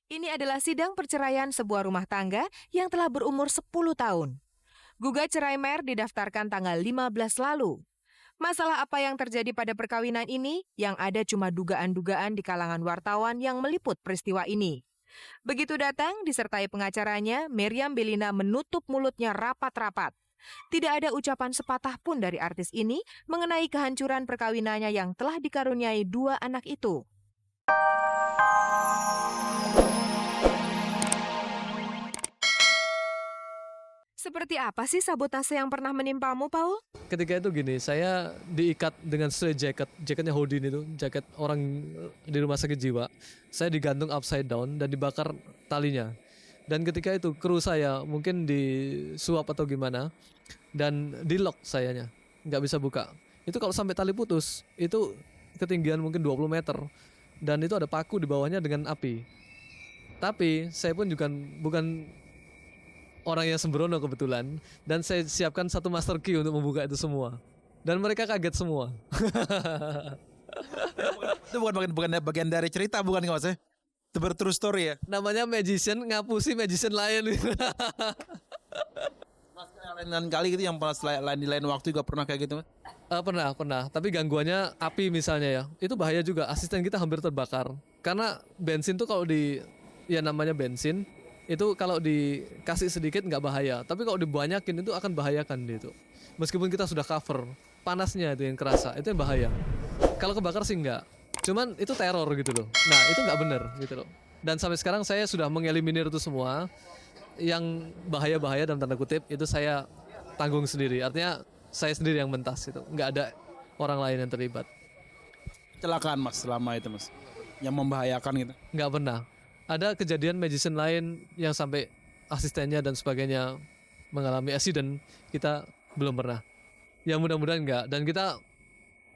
Ini adalah sidang perceraian sebuah rumah tangga yang telah berumur 10 tahun. Gugat cerai Mer didaftarkan tanggal 15 lalu. Masalah apa yang terjadi pada perkawinan ini? Yang ada cuma dugaan-dugaan di kalangan wartawan yang meliput peristiwa ini. Begitu datang, disertai pengacaranya, Meriam Bellina menutup mulutnya rapat-rapat. Tidak ada ucapan sepatah pun dari artis ini mengenai kehancuran perkawinannya yang telah dikaruniai 2 anak itu. Seperti apa sih sabotase yang pernah menimpamu, Paul? Ketika itu gini, saya diikat dengan straight jacket, jaketnya Houdin itu, jaket orang di rumah sakit jiwa. Saya digantung upside down dan dibakar talinya. Dan ketika itu kru saya mungkin disuap atau gimana, dan di lock sayanya, nggak bisa buka. Itu kalau sampai tali putus, itu ketinggian mungkin 20 meter. Dan itu ada paku di bawahnya dengan api. Tapi saya pun juga bukan orang yang sembrono kebetulan, dan saya siapkan satu master key untuk membuka itu semua, dan mereka kaget semua. Itu bukan bagian dari cerita, bukan nggak Mas? Itu true story ya. Namanya magician ngapusi magician lain. Mas, lain kali gitu yang pas di lain waktu juga pernah kayak gitu Mas? Pernah. Tapi gangguannya api misalnya ya, itu bahaya juga. Asisten kita hampir terbakar karena bensin tuh kalau ya namanya bensin. Itu kalau dikasih sedikit nggak bahaya, tapi kalau dibanyakin itu akan bahayakan itu. Meskipun kita sudah cover, panasnya itu yang kerasa, itu yang bahaya. Kalau kebakar sih nggak, cuman itu teror gitu loh. Nah itu nggak bener gitu loh. Dan sampai sekarang saya sudah mengeliminir itu semua. Yang bahaya-bahaya dalam tanda kutip itu saya tanggung sendiri. Artinya saya sendiri yang mentas itu, nggak ada orang lain yang terlibat. Kecelakaan Mas selama itu Mas, yang membahayakan gitu? Nggak pernah. Ada kejadian magician lain yang sampai asistennya dan sebagainya mengalami accident, kita belum pernah. Ya mudah-mudahan enggak. Dan kita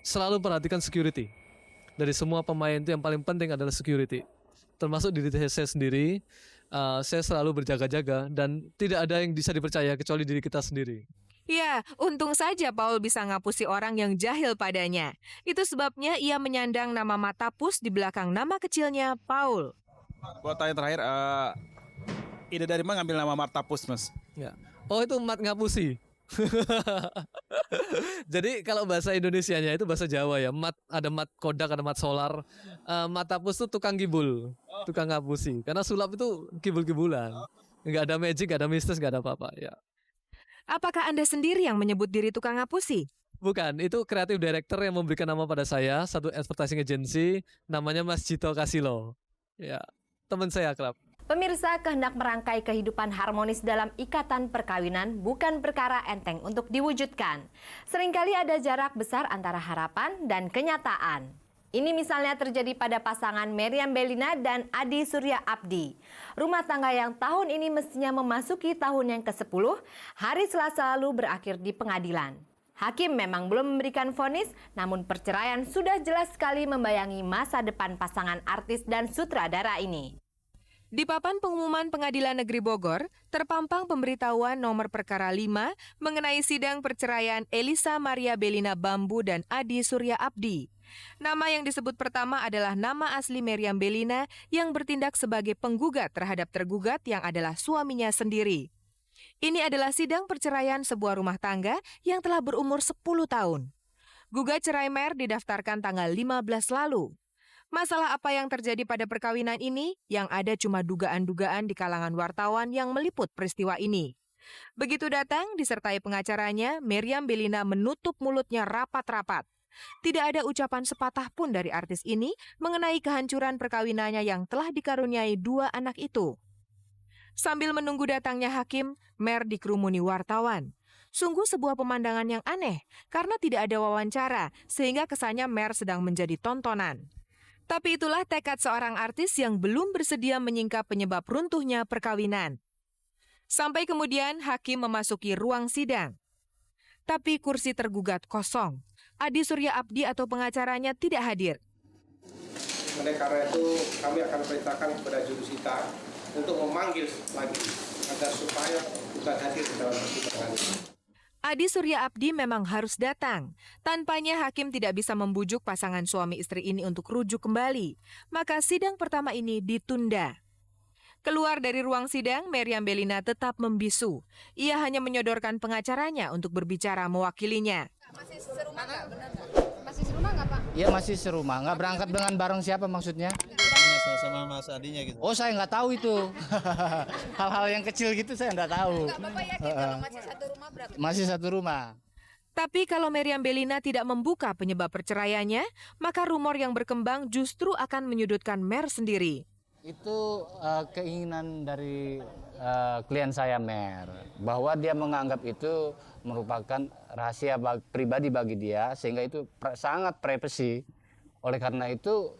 selalu perhatikan security. Dari semua pemain itu yang paling penting adalah security. Termasuk diri saya sendiri, saya selalu berjaga-jaga dan tidak ada yang bisa dipercaya kecuali diri kita sendiri. Ya, untung saja Paul bisa ngapusi orang yang jahil padanya. Itu sebabnya ia menyandang nama Matapus di belakang nama kecilnya Paul. Buat tanya terakhir, ide dari mana ngambil nama Martapus Mas? Ya. Oh itu mat ngapusi. Jadi kalau bahasa Indonesianya itu bahasa Jawa ya. Ada mat kodak, ada mat solar. Matapus itu tukang kibul, tukang ngapusi. Karena sulap itu kibul-kibulan. Nggak ada magic, nggak ada mistis, nggak ada apa-apa. Ya. Apakah Anda sendiri yang menyebut diri tukang ngapusi? Bukan, itu kreatif director yang memberikan nama pada saya, satu advertising agency, namanya Mas Jito Kasilo. Ya. Teman saya akrab. Pemirsa, kehendak merangkai kehidupan harmonis dalam ikatan perkawinan bukan perkara enteng untuk diwujudkan. Seringkali ada jarak besar antara harapan dan kenyataan. Ini misalnya terjadi pada pasangan Meriam Bellina dan Adi Surya Abdi. Rumah tangga yang tahun ini mestinya memasuki tahun yang ke-10, hari Selasa lalu berakhir di pengadilan. Hakim memang belum memberikan vonis, namun perceraian sudah jelas sekali membayangi masa depan pasangan artis dan sutradara ini. Di papan pengumuman Pengadilan Negeri Bogor, terpampang pemberitahuan nomor perkara 5 mengenai sidang perceraian Elisa Maria Bellina Bambu dan Adi Surya Abdi. Nama yang disebut pertama adalah nama asli Meriam Bellina yang bertindak sebagai penggugat terhadap tergugat yang adalah suaminya sendiri. Ini adalah sidang perceraian sebuah rumah tangga yang telah berumur 10 tahun. Gugat cerai Mer didaftarkan tanggal 15 lalu. Masalah apa yang terjadi pada perkawinan ini? Yang ada cuma dugaan-dugaan di kalangan wartawan yang meliput peristiwa ini. Begitu datang, disertai pengacaranya, Meriam Bellina menutup mulutnya rapat-rapat. Tidak ada ucapan sepatah pun dari artis ini mengenai kehancuran perkawinannya yang telah dikaruniai 2 anak itu. Sambil menunggu datangnya hakim, Mer dikerumuni wartawan. Sungguh sebuah pemandangan yang aneh, karena tidak ada wawancara, sehingga kesannya Mer sedang menjadi tontonan. Tapi itulah tekad seorang artis yang belum bersedia menyingkap penyebab runtuhnya perkawinan. Sampai kemudian hakim memasuki ruang sidang. Tapi kursi tergugat kosong. Adi Surya Abdi atau pengacaranya tidak hadir. Oleh karena itu kami akan perintahkan kepada jurusita untuk memanggil lagi agar supaya bukan hadir di dalam persidangan. Adi Surya Abdi memang harus datang. Tanpanya hakim tidak bisa membujuk pasangan suami istri ini untuk rujuk kembali. Maka sidang pertama ini ditunda. Keluar dari ruang sidang, Meriam Bellina tetap membisu. Ia hanya menyodorkan pengacaranya untuk berbicara mewakilinya. Masih serumah nggak, benar nggak? Masih serumah nggak, Pak? Iya masih serumah, nggak berangkat dengan bareng siapa maksudnya? Sama Mas Adinya gitu. Oh saya nggak tahu itu. Hal-hal yang kecil gitu saya nggak tahu. Enggak, Bapak yakin kalau masih satu rumah berarti? Masih satu rumah. Tapi kalau Meriam Bellina tidak membuka penyebab perceraiannya, maka rumor yang berkembang justru akan menyudutkan Mer sendiri. Itu keinginan dari klien saya Mer, bahwa dia menganggap itu merupakan rahasia pribadi bagi dia, sehingga itu sangat privasi. Oleh karena itu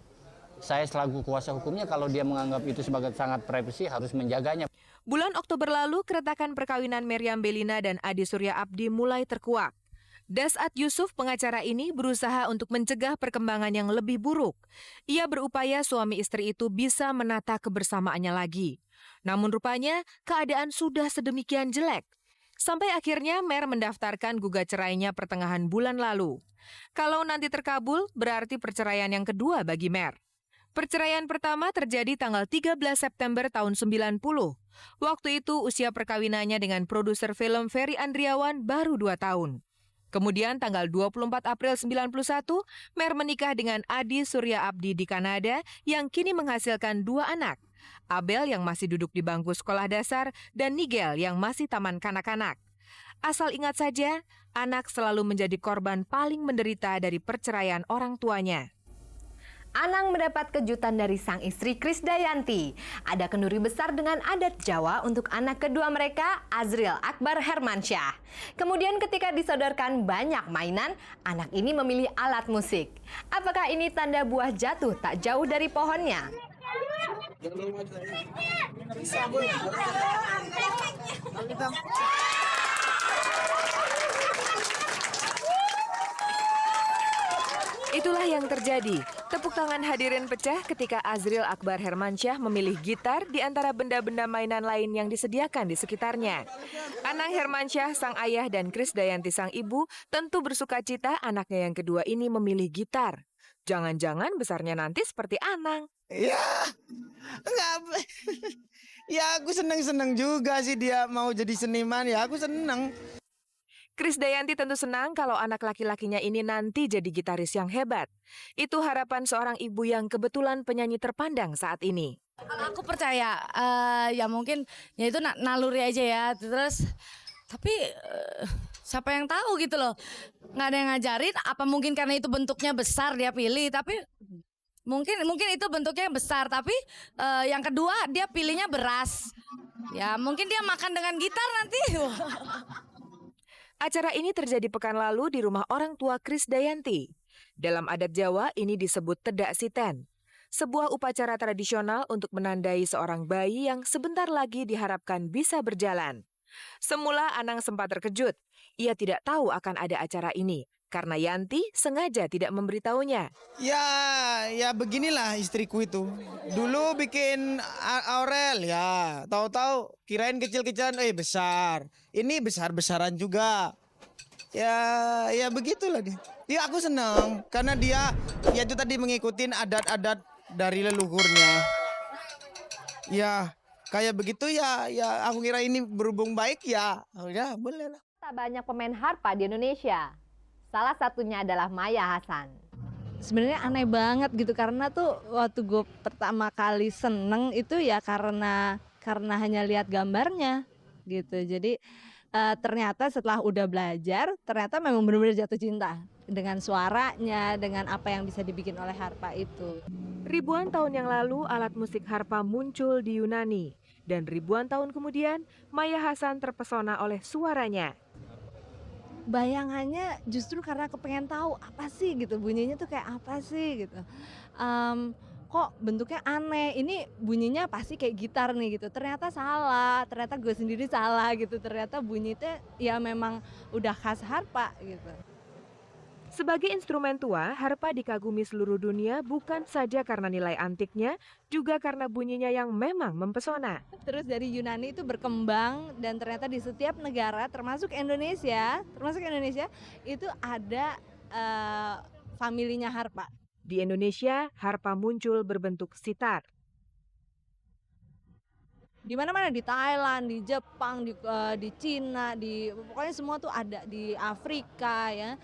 saya selaku kuasa hukumnya, kalau dia menganggap itu sebagai sangat privasi harus menjaganya. Bulan Oktober lalu, keretakan perkawinan Meriam Bellina dan Adi Surya Abdi mulai terkuak. Dasat Yusuf, pengacara ini, berusaha untuk mencegah perkembangan yang lebih buruk. Ia berupaya suami istri itu bisa menata kebersamaannya lagi. Namun rupanya, keadaan sudah sedemikian jelek. Sampai akhirnya Mer mendaftarkan gugat cerainya pertengahan bulan lalu. Kalau nanti terkabul, berarti perceraian yang kedua bagi Mer. Perceraian pertama terjadi tanggal 13 September tahun 90. Waktu itu usia perkawinannya dengan produser film Ferry Andriawan baru 2 tahun. Kemudian tanggal 24 April 91, Mer menikah dengan Adi Surya Abdi di Kanada yang kini menghasilkan 2 anak. Abel yang masih duduk di bangku sekolah dasar dan Nigel yang masih taman kanak-kanak. Asal ingat saja, anak selalu menjadi korban paling menderita dari perceraian orang tuanya. Anang mendapat kejutan dari sang istri Krisdayanti. Ada kenduri besar dengan adat Jawa untuk anak kedua mereka, Azril Akbar Hermansyah. Kemudian ketika disodorkan banyak mainan, anak ini memilih alat musik. Apakah ini tanda buah jatuh tak jauh dari pohonnya? Itulah yang terjadi. Tepuk tangan hadirin pecah ketika Azril Akbar Hermansyah memilih gitar di antara benda-benda mainan lain yang disediakan di sekitarnya. Anang Hermansyah, sang ayah, dan Krisdayanti, sang ibu, tentu bersuka cita anaknya yang kedua ini memilih gitar. Jangan-jangan besarnya nanti seperti Anang. Ya, enggak. Ya aku seneng-seneng juga sih dia mau jadi seniman, ya aku seneng. Krisdayanti tentu senang kalau anak laki-lakinya ini nanti jadi gitaris yang hebat. Itu harapan seorang ibu yang kebetulan penyanyi terpandang saat ini. Kalau aku percaya, ya mungkin ya itu naluri aja ya. Terus, tapi siapa yang tahu gitu loh. Nggak ada yang ngajarin, apa mungkin karena itu bentuknya besar dia pilih. Tapi mungkin itu bentuknya besar, tapi yang kedua dia pilihnya beras. Ya mungkin dia makan dengan gitar nanti. Acara ini terjadi pekan lalu di rumah orang tua Krisdayanti. Dalam adat Jawa, ini disebut tedak siten. Sebuah upacara tradisional untuk menandai seorang bayi yang sebentar lagi diharapkan bisa berjalan. Semula Anang sempat terkejut. Ia tidak tahu akan ada acara ini, karena Yanti sengaja tidak memberitahunya. Ya beginilah istriku itu. Dulu bikin Aurel, ya tahu-tahu kirain kecil-kecilan, besar. Ini besar-besaran juga. Ya begitulah dia. Ya aku senang karena dia ya itu tadi mengikuti adat-adat dari leluhurnya. Ya kayak begitu ya aku kira ini berhubung baik ya boleh lah. Tak banyak pemain harpa di Indonesia. Salah satunya adalah Maya Hasan. Sebenarnya aneh banget gitu karena tuh waktu gue pertama kali seneng itu ya karena hanya lihat gambarnya gitu. Jadi ternyata setelah udah belajar ternyata memang benar-benar jatuh cinta dengan suaranya, dengan apa yang bisa dibikin oleh harpa itu. Ribuan tahun yang lalu alat musik harpa muncul di Yunani dan ribuan tahun kemudian Maya Hasan terpesona oleh suaranya. Bayangannya justru karena kepengen tahu apa sih gitu, bunyinya tuh kayak apa sih gitu. Kok bentuknya aneh, ini bunyinya pasti kayak gitar nih gitu. Ternyata salah, ternyata gue sendiri salah gitu. Ternyata bunyinya ya memang udah khas harpa gitu. Sebagai instrumen tua, harpa dikagumi seluruh dunia bukan saja karena nilai antiknya, juga karena bunyinya yang memang mempesona. Terus dari Yunani itu berkembang dan ternyata di setiap negara termasuk Indonesia itu ada familinya harpa. Di Indonesia, harpa muncul berbentuk sitar. di mana-mana, di Thailand, di Jepang, di Cina, pokoknya semua tuh ada, di Afrika ya.